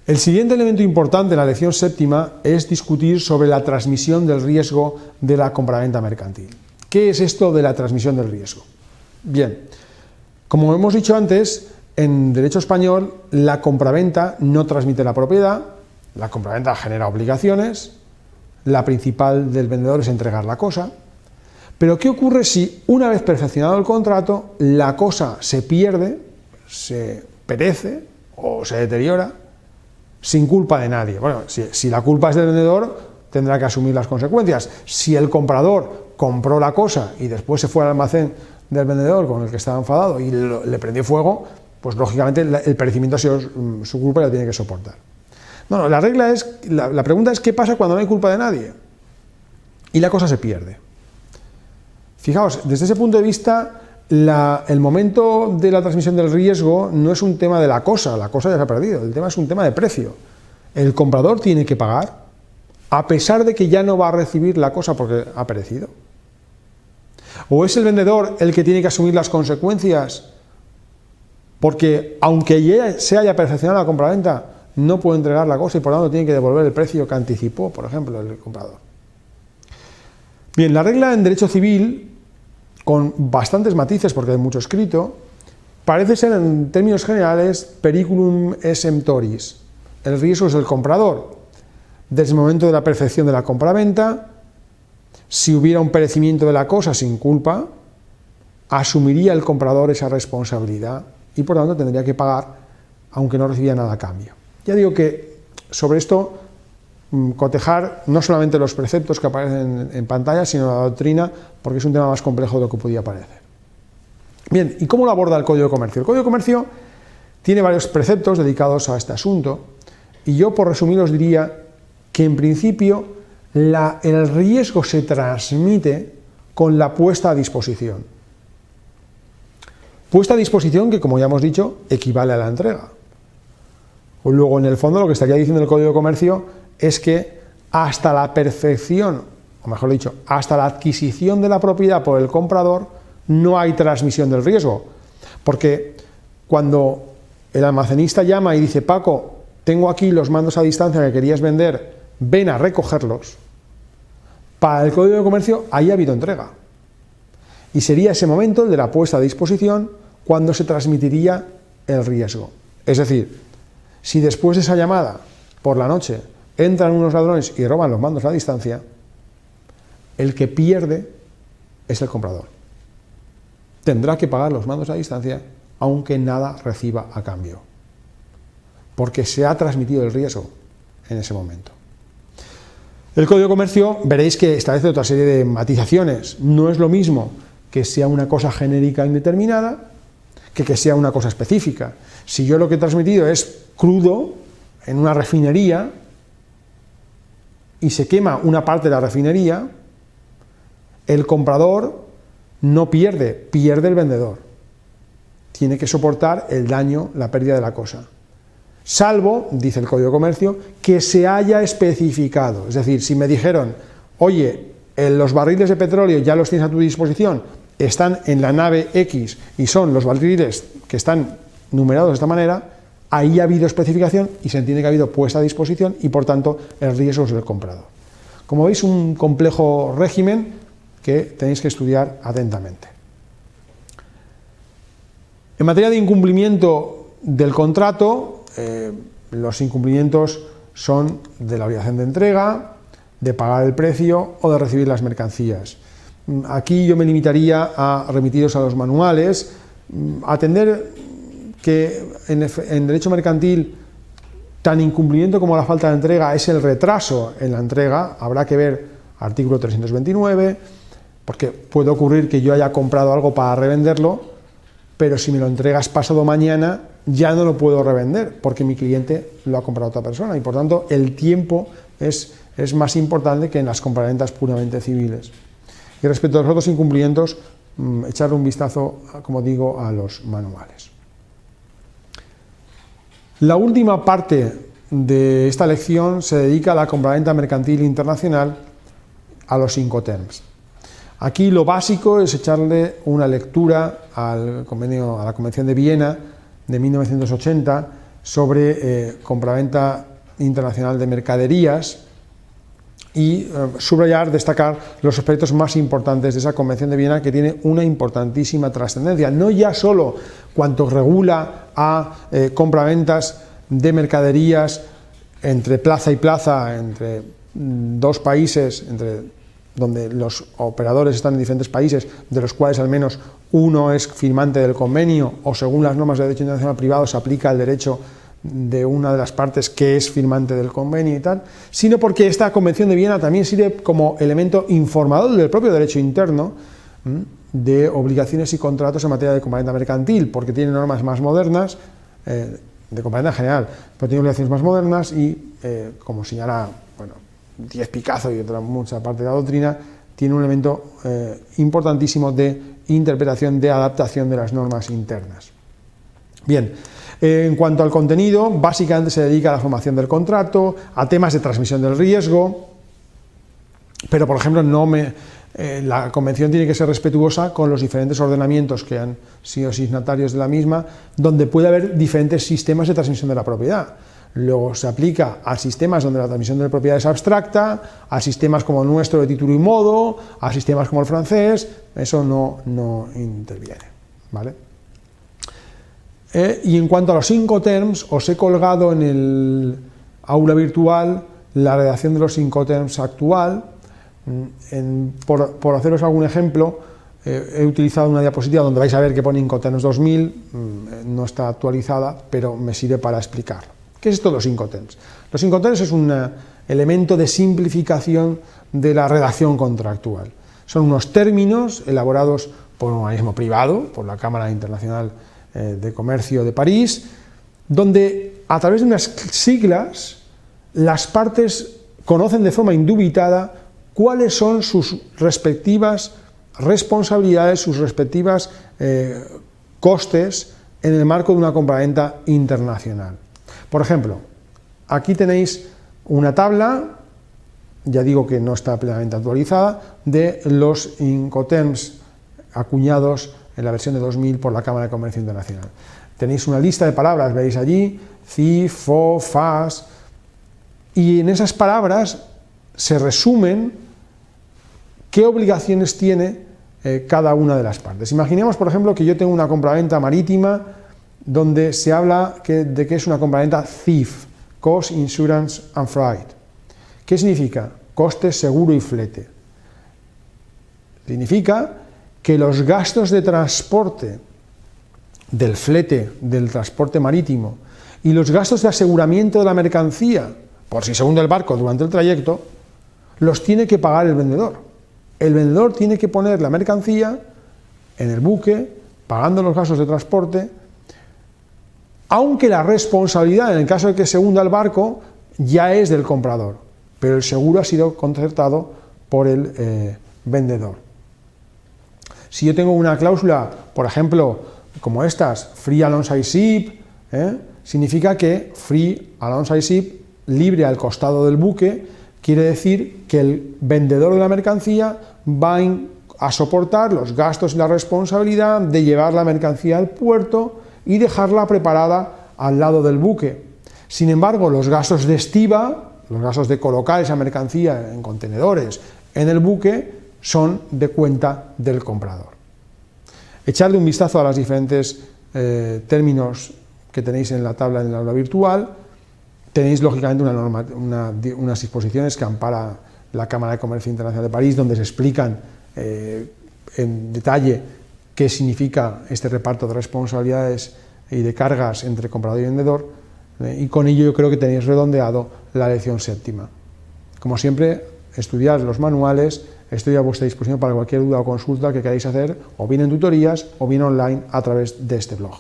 El siguiente elemento importante en la lección séptima es discutir sobre la transmisión del riesgo de la compraventa mercantil. ¿Qué es esto de la transmisión del riesgo? Bien, como hemos dicho antes, en derecho español la compraventa no transmite la propiedad, la compraventa genera obligaciones, la principal del vendedor es entregar la cosa, pero ¿qué ocurre si una vez perfeccionado el contrato la cosa se pierde, se perece o se deteriora sin culpa de nadie? Bueno, si la culpa es del vendedor, tendrá que asumir las consecuencias. Si el comprador compró la cosa y después se fue al almacén del vendedor con el que estaba enfadado y le prendió fuego, pues lógicamente el perecimiento ha sido su culpa y lo tiene que soportar. No, la regla es, la pregunta es ¿qué pasa cuando no hay culpa de nadie? Y la cosa se pierde. Fijaos, desde ese punto de vista, el momento de la transmisión del riesgo no es un tema de la cosa ya se ha perdido, el tema es un tema de precio. El comprador tiene que pagar, a pesar de que ya no va a recibir la cosa porque ha perecido. ¿O es el vendedor el que tiene que asumir las consecuencias porque, aunque ya se haya perfeccionado la compraventa, no puede entregar la cosa y por lo tanto tiene que devolver el precio que anticipó, por ejemplo, el comprador? Bien, la regla en derecho civil, con bastantes matices porque hay mucho escrito, parece ser en términos generales periculum exemptoris. El riesgo es del comprador. Desde el momento de la perfección de la compraventa, si hubiera un perecimiento de la cosa sin culpa, asumiría el comprador esa responsabilidad y por lo tanto tendría que pagar aunque no recibiera nada a cambio. Ya digo que sobre esto cotejar no solamente los preceptos que aparecen en pantalla, sino la doctrina, porque es un tema más complejo de lo que podía parecer. Bien, ¿y cómo lo aborda el Código de Comercio? El Código de Comercio tiene varios preceptos dedicados a este asunto, y yo por resumir os diría que en principio el riesgo se transmite con la puesta a disposición. Puesta a disposición que, como ya hemos dicho, equivale a la entrega. Luego, en el fondo, lo que estaría diciendo el Código de Comercio es que hasta la perfección, o mejor dicho, hasta la adquisición de la propiedad por el comprador, no hay transmisión del riesgo. Porque cuando el almacenista llama y dice: Paco, tengo aquí los mandos a distancia que querías vender, ven a recogerlos, para el Código de Comercio ahí ha habido entrega. Y sería ese momento, el de la puesta a disposición, cuando se transmitiría el riesgo. Es decir, si después de esa llamada, por la noche, entran unos ladrones y roban los mandos a distancia, el que pierde es el comprador. Tendrá que pagar los mandos a distancia, aunque nada reciba a cambio, porque se ha transmitido el riesgo en ese momento. El Código de Comercio, veréis que establece otra serie de matizaciones. No es lo mismo que sea una cosa genérica indeterminada que sea una cosa específica. Si yo lo que he transmitido es crudo en una refinería y se quema una parte de la refinería, el comprador no pierde, pierde el vendedor. Tiene que soportar el daño, la pérdida de la cosa. Salvo, dice el Código de Comercio, que se haya especificado. Es decir, si me dijeron: oye, los barriles de petróleo ya los tienes a tu disposición, están en la nave X y son los barriles que están numerados de esta manera, ahí ha habido especificación y se entiende que ha habido puesta a disposición y por tanto el riesgo es del comprador. Como veis, un complejo régimen que tenéis que estudiar atentamente. En materia de incumplimiento del contrato, los incumplimientos son de la obligación de entrega, de pagar el precio o de recibir las mercancías. Aquí yo me limitaría a remitiros a los manuales, atender que en derecho mercantil tan incumplimiento como la falta de entrega es el retraso en la entrega. Habrá que ver artículo 329, porque puede ocurrir que yo haya comprado algo para revenderlo, pero si me lo entregas pasado mañana ya no lo puedo revender porque mi cliente lo ha comprado a otra persona y por tanto el tiempo es más importante que en las compraventas puramente civiles. Y respecto a los otros incumplimientos, echarle un vistazo, como digo, a los manuales. La última parte de esta lección se dedica a la compraventa mercantil internacional, a los Incoterms. Aquí lo básico es echarle una lectura a la Convención de Viena de 1980 sobre compraventa internacional de mercaderías y subrayar, destacar los aspectos más importantes de esa Convención de Viena, que tiene una importantísima trascendencia, no ya solo cuanto regula a compraventas de mercaderías entre plaza y plaza, entre dos países, donde los operadores están en diferentes países, de los cuales al menos uno es firmante del convenio, o según las normas de derecho internacional privado se aplica el derecho de una de las partes que es firmante del convenio y tal, sino porque esta Convención de Viena también sirve como elemento informador del propio derecho interno de obligaciones y contratos en materia de compraventa mercantil, porque tiene normas más modernas, de compraventa en general, pero tiene obligaciones más modernas y, como señala Díez Picazo y otra mucha parte de la doctrina, tiene un elemento importantísimo de interpretación, de adaptación de las normas internas. Bien, en cuanto al contenido, básicamente se dedica a la formación del contrato, a temas de transmisión del riesgo, pero por ejemplo la Convención tiene que ser respetuosa con los diferentes ordenamientos que han sido signatarios de la misma, donde puede haber diferentes sistemas de transmisión de la propiedad. Luego se aplica a sistemas donde la transmisión de la propiedad es abstracta, a sistemas como el nuestro de título y modo, a sistemas como el francés, eso no interviene, ¿vale? Y en cuanto a los Incoterms, os he colgado en el aula virtual la redacción de los Incoterms actual. Por haceros algún ejemplo, he utilizado una diapositiva donde vais a ver que pone Incoterms 2000, no está actualizada, pero me sirve para explicar. ¿Qué es esto de los Incoterms? Los Incoterms es un elemento de simplificación de la redacción contractual. Son unos términos elaborados por un organismo privado, por la Cámara Internacional de Comercio de París, donde a través de unas siglas las partes conocen de forma indubitada cuáles son sus respectivas responsabilidades, sus respectivas costes en el marco de una compraventa internacional. Por ejemplo, aquí tenéis una tabla, ya digo que no está plenamente actualizada, de los Incoterms acuñados en la versión de 2000 por la Cámara de Comercio Internacional. Tenéis una lista de palabras, veis allí, CIF, FO, FAS, y en esas palabras se resumen qué obligaciones tiene cada una de las partes. Imaginemos, por ejemplo, que yo tengo una compraventa marítima donde se habla de que es una compraventa CIF, Cost, Insurance and Freight. ¿Qué significa? Coste, seguro y flete. Significa que los gastos de transporte del flete, del transporte marítimo, y los gastos de aseguramiento de la mercancía, por si se hunde el barco durante el trayecto, los tiene que pagar el vendedor. El vendedor tiene que poner la mercancía en el buque, pagando los gastos de transporte, aunque la responsabilidad, en el caso de que se hunda el barco, ya es del comprador, pero el seguro ha sido concertado por el vendedor. Si yo tengo una cláusula, por ejemplo, como estas, free alongside ship, significa que free alongside ship, libre al costado del buque, quiere decir que el vendedor de la mercancía va a soportar los gastos y la responsabilidad de llevar la mercancía al puerto y dejarla preparada al lado del buque. Sin embargo, los gastos de estiba, los gastos de colocar esa mercancía en contenedores en el buque, son de cuenta del comprador. Echadle un vistazo a los diferentes términos que tenéis en la tabla en el aula virtual. Tenéis lógicamente unas disposiciones que ampara la Cámara de Comercio Internacional de París, donde se explican en detalle qué significa este reparto de responsabilidades y de cargas entre comprador y vendedor, y con ello yo creo que tenéis redondeado la lección séptima. Como siempre, estudiad los manuales, estoy a vuestra disposición para cualquier duda o consulta que queráis hacer, o bien en tutorías, o bien online a través de este blog.